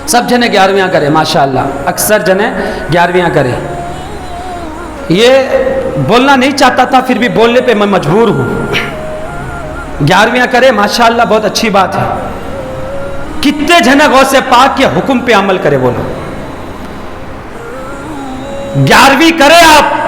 سب جنے 11ویں کرے ماشاءاللہ، اکثر جنے 11ویں کرے. یہ بولنا نہیں چاہتا تھا پھر بھی بولنے پہ میں مجبور ہوں. 11ویں کرے ماشاءاللہ، بہت اچھی بات ہے. کتنے جنے غوث پاک کے حکم پہ عمل کرے بولو. 11ویں کرے، آپ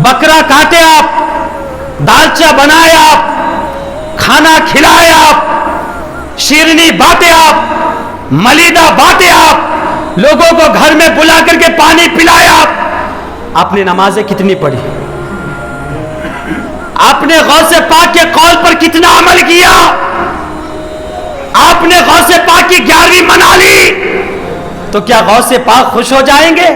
بکرا کاٹے، آپ دالچا بنائے، آپ کھانا کھلائے، آپ شیرنی بانٹے، آپ ملیدہ بانٹے، آپ لوگوں کو گھر میں بلا کر کے پانی پلائے. آپ نے نمازیں کتنی پڑھی؟ آپ نے غوث پاک کے قول پر کتنا عمل کیا؟ آپ نے غوث پاک کی 11ویں منا لی تو کیا غوث پاک خوش ہو جائیں گے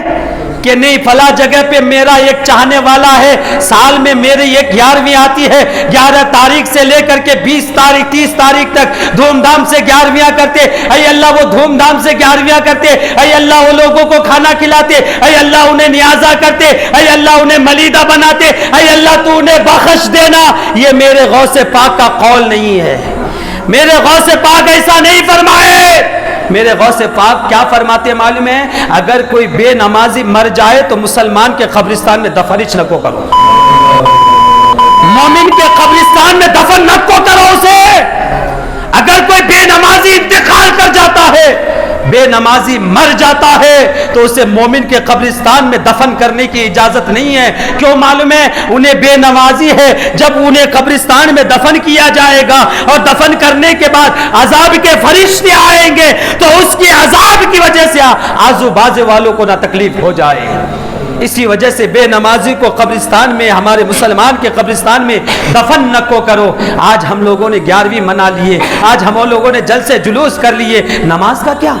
کہ نہیں فلاں جگہ پہ میرا ایک چاہنے والا ہے، سال میں میری ایک 11ویں آتی ہے، 11 تاریخ سے لے کر کے 20 تاریخ 30 تاریخ تک دھوم دھام سے 11ویں کرتے. اے اللہ وہ دھوم دھام سے 11ویں کرتے. اے اللہ وہ لوگوں کو کھانا کھلاتے. اے اللہ انہیں نیازہ کرتے. اے اللہ انہیں ملیدہ بناتے. اے اللہ تو انہیں بخش دینا. یہ میرے غوث پاک کا قول نہیں ہے. میرے غوث پاک ایسا نہیں فرمائے. میرے غوث پاک کیا فرماتے معلوم ہے؟ اگر کوئی بے نمازی مر جائے تو مسلمان کے قبرستان میں دفن نہ کو کرو. مومن کے قبرستان میں دفن نہ کو کرو اسے. اگر کوئی بے نمازی انتقال کر جاتا ہے، بے نمازی مر جاتا ہے تو اسے مومن کے قبرستان میں دفن کرنے کی اجازت نہیں ہے. کیوں معلوم ہے؟ انہیں بے نمازی ہے. جب انہیں قبرستان میں دفن کیا جائے گا اور دفن کرنے کے بعد عذاب کے فرشتے آئیں گے تو اس کی عذاب کی وجہ سے آزو بازو والوں کو نہ تکلیف ہو جائے. اسی وجہ سے بے نمازی کو قبرستان میں، ہمارے مسلمان کے قبرستان میں دفن نہ کو کرو. آج ہم لوگوں نے 11ویں منا لیے، آج ہم لوگوں نے جلسے جلوس کر لیے. نماز کا کیا؟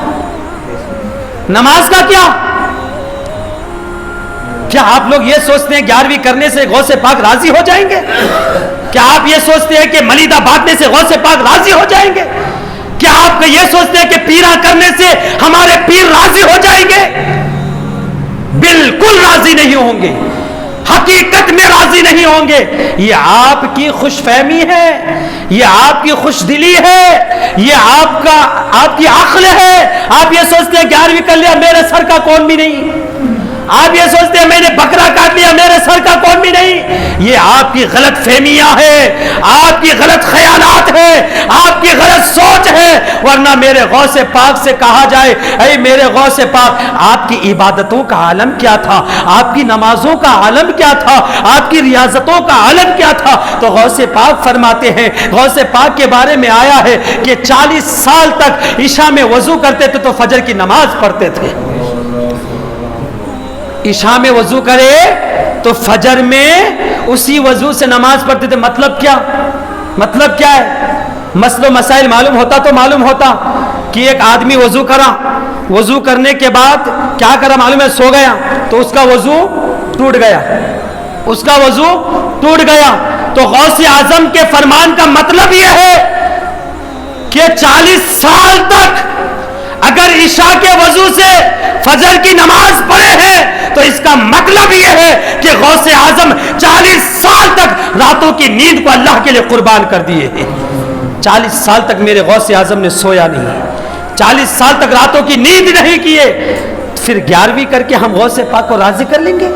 نماز کا کیا؟ کیا آپ لوگ یہ سوچتے ہیں 11ویں کرنے سے غوث پاک راضی ہو جائیں گے؟ کیا آپ یہ سوچتے ہیں کہ ملیدہ بانٹنے سے غوث پاک راضی ہو جائیں گے؟ کیا آپ یہ سوچتے ہیں کہ پیرا کرنے سے ہمارے پیر راضی ہو جائیں گے؟ بالکل راضی نہیں ہوں گے. حقیقت میں راضی نہیں ہوں گے. یہ آپ کی خوش فہمی ہے، یہ آپ کی خوش دلی ہے، یہ آپ کی عقل ہے. آپ یہ سوچتے ہیں 11ویں کر لیا میرے سر کا کون بھی نہیں. آپ یہ سوچتے ہیں میں نے بکرا کاٹ لیا میرے سر کا کون بھی نہیں. یہ آپ کی غلط فہمیاں ہے، آپ کی غلط خیالات ہے، آپ کی غلط سوچ ہے. ورنہ میرے غوث پاک سے کہا جائے اے میرے غوث پاک، آپ کی عبادتوں کا عالم کیا تھا، آپ کی نمازوں کا عالم کیا تھا، آپ کی ریاضتوں کا عالم کیا تھا. تو غوث پاک فرماتے ہیں، غوث پاک کے بارے میں آیا ہے کہ 40 سال تک عشاء میں وضو کرتے تھے تو فجر کی نماز پڑھتے تھے. عشاء میں وضو کرے تو فجر میں اسی وضو سے نماز پڑھتے تھے. مطلب کیا؟ مطلب کیا ہے؟ مسئلہ و مسائل معلوم ہوتا تو معلوم ہوتا کہ ایک آدمی وضو کرا، وضو کرنے کے بعد کیا کرا معلوم ہے؟ سو گیا تو اس کا وضو ٹوٹ گیا، اس کا وضو ٹوٹ گیا. تو غوث اعظم کے فرمان کا مطلب یہ ہے کہ 40 سال تک اگر عشاء کے وضو سے فجر کی نماز پڑھے ہیں تو اس کا مطلب یہ ہے کہ غوث اعظم 40 سال تک راتوں کی نیند کو اللہ کے لیے قربان کر دیے ہیں. 40 سال تک میرے غوث اعظم نے سویا نہیں، 40 سال تک راتوں کی نیند نہیں کیے. پھر 11ویں کر کے ہم غوث پاک کو راضی کر لیں گے،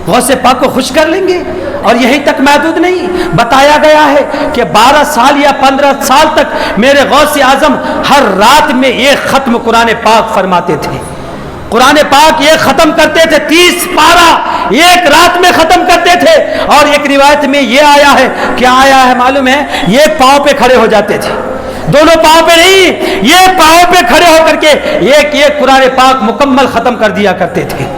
غوث پاک کو خوش کر لیں گے. اور یہی تک محدود نہیں، بتایا گیا ہے کہ 12 سال یا 15 سال تک میرے غوث اعظم ہر رات میں ایک ختم قرآن پاک فرماتے تھے. قرآن پاک یہ ختم کرتے تھے، 30 پارہ ایک رات میں ختم کرتے تھے. اور ایک روایت میں یہ آیا ہے، کیا آیا ہے معلوم ہے؟ یہ پاؤں پہ کھڑے ہو جاتے تھے، دونوں پاؤں پہ نہیں، یہ پاؤں پہ کھڑے ہو کر کے ایک ایک قرآن پاک مکمل ختم کر دیا کرتے تھے.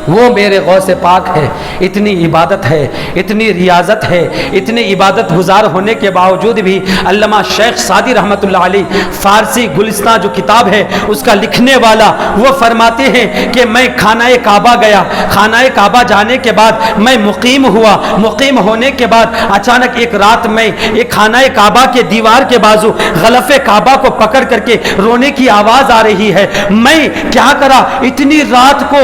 وہ میرے غوث پاک ہے. اتنی عبادت ہے، اتنی ریاضت ہے، اتنی عبادت گزار ہونے کے باوجود بھی علامہ شیخ سعدی رحمۃ اللہ علیہ فارسی گلستان جو کتاب ہے اس کا لکھنے والا، وہ فرماتے ہیں کہ میں خانہ کعبہ گیا، خانہ کعبہ جانے کے بعد میں مقیم ہوا، مقیم ہونے کے بعد اچانک ایک رات میں ایک خانہ کعبہ کے دیوار کے بازو غلف کعبہ کو پکڑ کر کے رونے کی آواز آ رہی ہے. میں کیا کرا، اتنی رات کو